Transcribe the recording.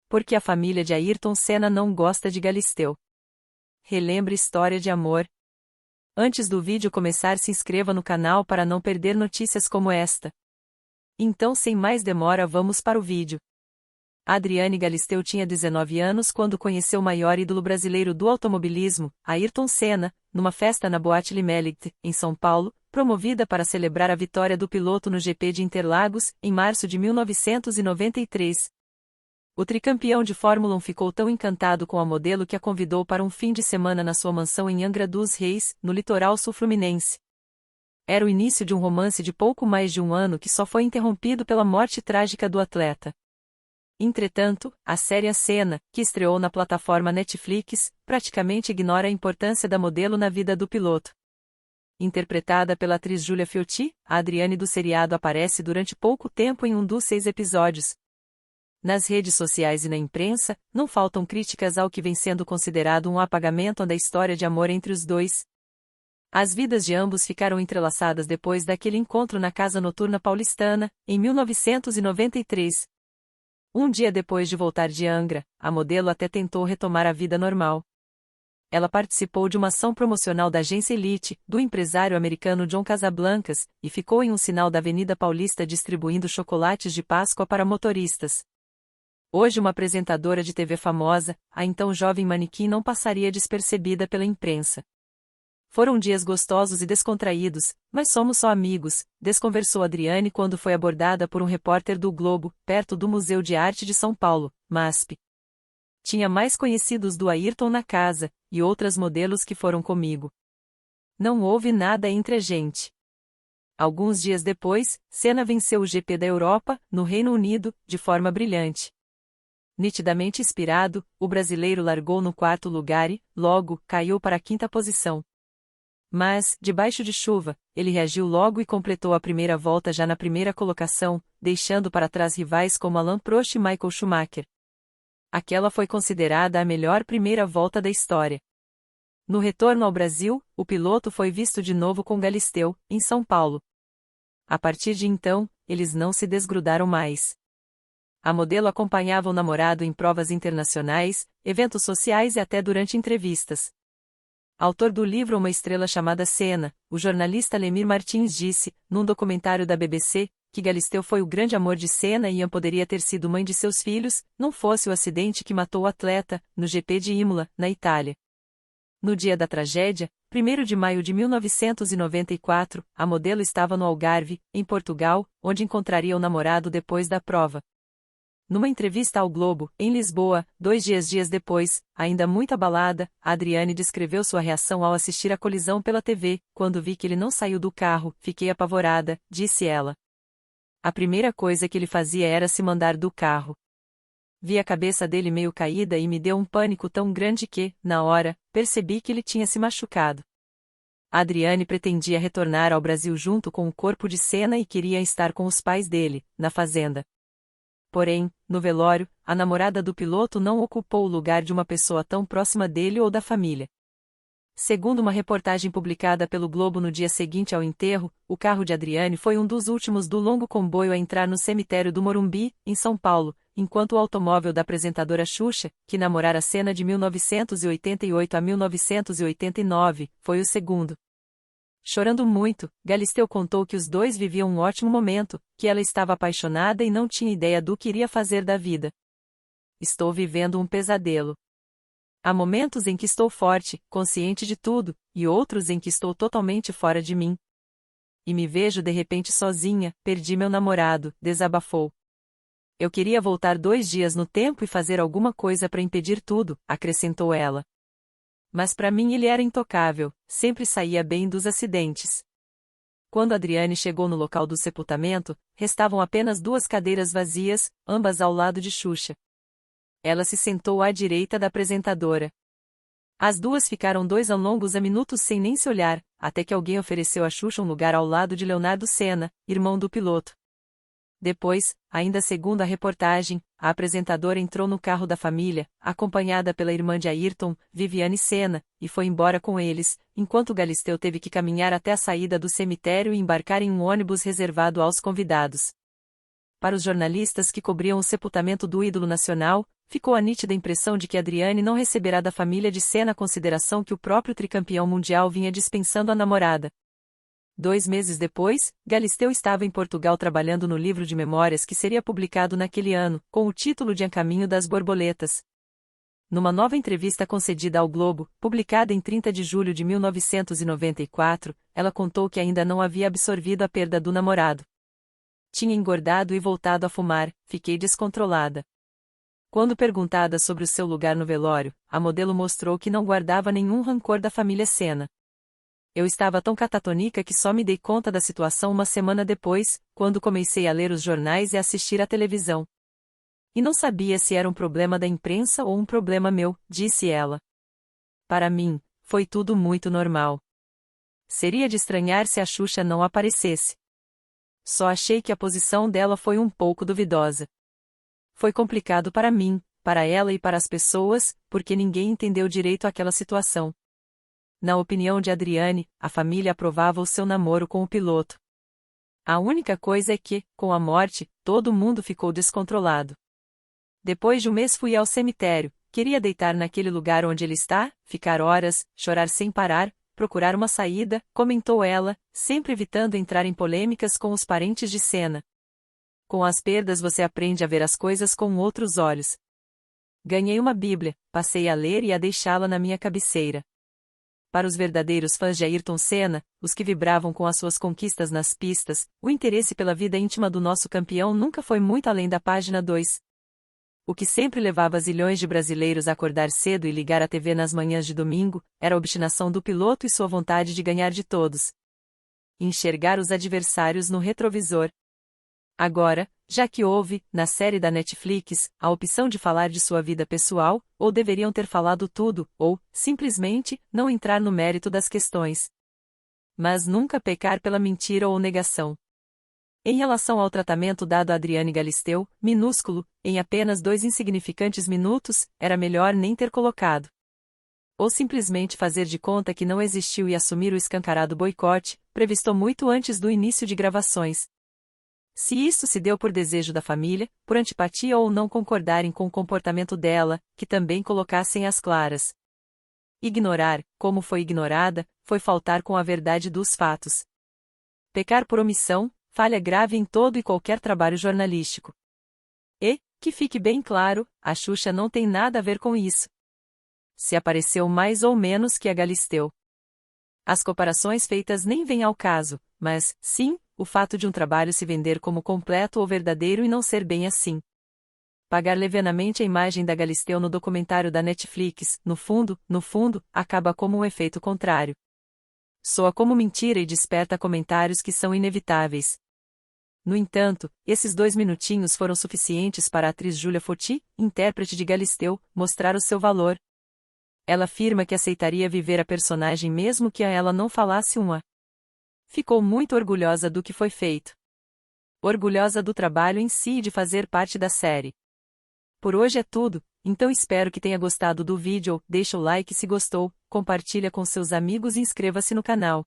Porque a família de Ayrton Senna não gosta de Galisteu. Relembre história de amor. Antes do vídeo começar, se inscreva no canal para não perder notícias como esta. Então, sem mais demora, vamos para o vídeo. Adriane Galisteu tinha 19 anos quando conheceu o maior ídolo brasileiro do automobilismo, Ayrton Senna, numa festa na Boate Limeligt, em São Paulo, promovida para celebrar a vitória do piloto no GP de Interlagos, em março de 1993. O tricampeão de Fórmula 1 ficou tão encantado com a modelo que a convidou para um fim de semana na sua mansão em Angra dos Reis, no litoral sul-fluminense. Era o início de um romance de pouco mais de um ano que só foi interrompido pela morte trágica do atleta. Entretanto, a série A Senna, que estreou na plataforma Netflix, praticamente ignora a importância da modelo na vida do piloto. Interpretada pela atriz Julia Fiotti, a Adriane do seriado aparece durante pouco tempo em um dos 6 episódios. Nas redes sociais e na imprensa, não faltam críticas ao que vem sendo considerado um apagamento da história de amor entre os dois. As vidas de ambos ficaram entrelaçadas depois daquele encontro na casa noturna paulistana, em 1993. Um dia depois de voltar de Angra, a modelo até tentou retomar a vida normal. Ela participou de uma ação promocional da agência Elite, do empresário americano John Casablancas, e ficou em um sinal da Avenida Paulista distribuindo chocolates de Páscoa para motoristas. Hoje uma apresentadora de TV famosa, a então jovem manequim não passaria despercebida pela imprensa. Foram dias gostosos e descontraídos, mas somos só amigos, desconversou Adriane quando foi abordada por um repórter do Globo, perto do Museu de Arte de São Paulo, MASP. Tinha mais conhecidos do Ayrton na casa, e outras modelos que foram comigo. Não houve nada entre a gente. Alguns dias depois, Senna venceu o GP da Europa, no Reino Unido, de forma brilhante. Nitidamente inspirado, o brasileiro largou no 4º lugar e, logo, caiu para a 5ª posição. Mas, debaixo de chuva, ele reagiu logo e completou a primeira volta já na primeira colocação, deixando para trás rivais como Alain Prost e Michael Schumacher. Aquela foi considerada a melhor primeira volta da história. No retorno ao Brasil, o piloto foi visto de novo com Galisteu, em São Paulo. A partir de então, eles não se desgrudaram mais. A modelo acompanhava o namorado em provas internacionais, eventos sociais e até durante entrevistas. Autor do livro Uma Estrela Chamada Senna, o jornalista Lemir Martins disse, num documentário da BBC, que Galisteu foi o grande amor de Senna e poderia ter sido mãe de seus filhos, não fosse o acidente que matou o atleta, no GP de Imola, na Itália. No dia da tragédia, 1º de maio de 1994, a modelo estava no Algarve, em Portugal, onde encontraria o namorado depois da prova. Numa entrevista ao Globo, em Lisboa, 2 dias depois, ainda muito abalada, a Adriane descreveu sua reação ao assistir a colisão pela TV. Quando vi que ele não saiu do carro, fiquei apavorada, disse ela. A primeira coisa que ele fazia era se mandar do carro. Vi a cabeça dele meio caída e me deu um pânico tão grande que, na hora, percebi que ele tinha se machucado. A Adriane pretendia retornar ao Brasil junto com o corpo de Senna e queria estar com os pais dele, na fazenda. Porém, no velório, a namorada do piloto não ocupou o lugar de uma pessoa tão próxima dele ou da família. Segundo uma reportagem publicada pelo Globo no dia seguinte ao enterro, o carro de Adriane foi um dos últimos do longo comboio a entrar no cemitério do Morumbi, em São Paulo, enquanto o automóvel da apresentadora Xuxa, que namorara Senna de 1988 a 1989, foi o segundo. Chorando muito, Galisteu contou que os dois viviam um ótimo momento, que ela estava apaixonada e não tinha ideia do que iria fazer da vida. Estou vivendo um pesadelo. Há momentos em que estou forte, consciente de tudo, e outros em que estou totalmente fora de mim. E me vejo de repente sozinha, perdi meu namorado, desabafou. Eu queria voltar 2 dias no tempo e fazer alguma coisa para impedir tudo, acrescentou ela. Mas para mim ele era intocável, sempre saía bem dos acidentes. Quando Adriane chegou no local do sepultamento, restavam apenas 2 cadeiras vazias, ambas ao lado de Xuxa. Ela se sentou à direita da apresentadora. As duas ficaram 2 longos minutos sem nem se olhar, até que alguém ofereceu a Xuxa um lugar ao lado de Leonardo Senna, irmão do piloto. Depois, ainda segundo a reportagem, a apresentadora entrou no carro da família, acompanhada pela irmã de Ayrton, Viviane Senna, e foi embora com eles, enquanto Galisteu teve que caminhar até a saída do cemitério e embarcar em um ônibus reservado aos convidados. Para os jornalistas que cobriam o sepultamento do ídolo nacional, ficou a nítida impressão de que Adriane não receberá da família de Senna a consideração que o próprio tricampeão mundial vinha dispensando à namorada. 2 meses depois, Galisteu estava em Portugal trabalhando no livro de memórias que seria publicado naquele ano, com o título de A Caminho das Borboletas. Numa nova entrevista concedida ao Globo, publicada em 30 de julho de 1994, ela contou que ainda não havia absorvido a perda do namorado. Tinha engordado e voltado a fumar, fiquei descontrolada. Quando perguntada sobre o seu lugar no velório, a modelo mostrou que não guardava nenhum rancor da família Senna. Eu estava tão catatônica que só me dei conta da situação uma semana depois, quando comecei a ler os jornais e assistir à televisão. E não sabia se era um problema da imprensa ou um problema meu, disse ela. Para mim, foi tudo muito normal. Seria de estranhar se a Xuxa não aparecesse. Só achei que a posição dela foi um pouco duvidosa. Foi complicado para mim, para ela e para as pessoas, porque ninguém entendeu direito aquela situação. Na opinião de Adriane, a família aprovava o seu namoro com o piloto. A única coisa é que, com a morte, todo mundo ficou descontrolado. Depois de um mês fui ao cemitério, queria deitar naquele lugar onde ele está, ficar horas, chorar sem parar, procurar uma saída, comentou ela, sempre evitando entrar em polêmicas com os parentes de Senna. Com as perdas você aprende a ver as coisas com outros olhos. Ganhei uma Bíblia, passei a ler e a deixá-la na minha cabeceira. Para os verdadeiros fãs de Ayrton Senna, os que vibravam com as suas conquistas nas pistas, o interesse pela vida íntima do nosso campeão nunca foi muito além da página 2. O que sempre levava zilhões de brasileiros a acordar cedo e ligar a TV nas manhãs de domingo, era a obstinação do piloto e sua vontade de ganhar de todos. Enxergar os adversários no retrovisor. Agora, já que houve, na série da Netflix, a opção de falar de sua vida pessoal, ou deveriam ter falado tudo, ou, simplesmente, não entrar no mérito das questões. Mas nunca pecar pela mentira ou negação. Em relação ao tratamento dado a Adriane Galisteu, minúsculo, em apenas 2 insignificantes minutos, era melhor nem ter colocado. Ou simplesmente fazer de conta que não existiu e assumir o escancarado boicote, previsto muito antes do início de gravações. Se isso se deu por desejo da família, por antipatia ou não concordarem com o comportamento dela, que também colocassem às claras. Ignorar, como foi ignorada, foi faltar com a verdade dos fatos. Pecar por omissão, falha grave em todo e qualquer trabalho jornalístico. E, que fique bem claro, a Xuxa não tem nada a ver com isso. Se apareceu mais ou menos que a Galisteu. As comparações feitas nem vêm ao caso, mas, sim, o fato de um trabalho se vender como completo ou verdadeiro e não ser bem assim. Pagar levianamente a imagem da Galisteu no documentário da Netflix, no fundo, acaba como um efeito contrário. Soa como mentira e desperta comentários que são inevitáveis. No entanto, esses 2 minutinhos foram suficientes para a atriz Júlia Foti, intérprete de Galisteu, mostrar o seu valor. Ela afirma que aceitaria viver a personagem mesmo que a ela não falasse uma. Ficou muito orgulhosa do que foi feito. Orgulhosa do trabalho em si e de fazer parte da série. Por hoje é tudo, então espero que tenha gostado do vídeo. Deixa o like se gostou, compartilha com seus amigos e inscreva-se no canal.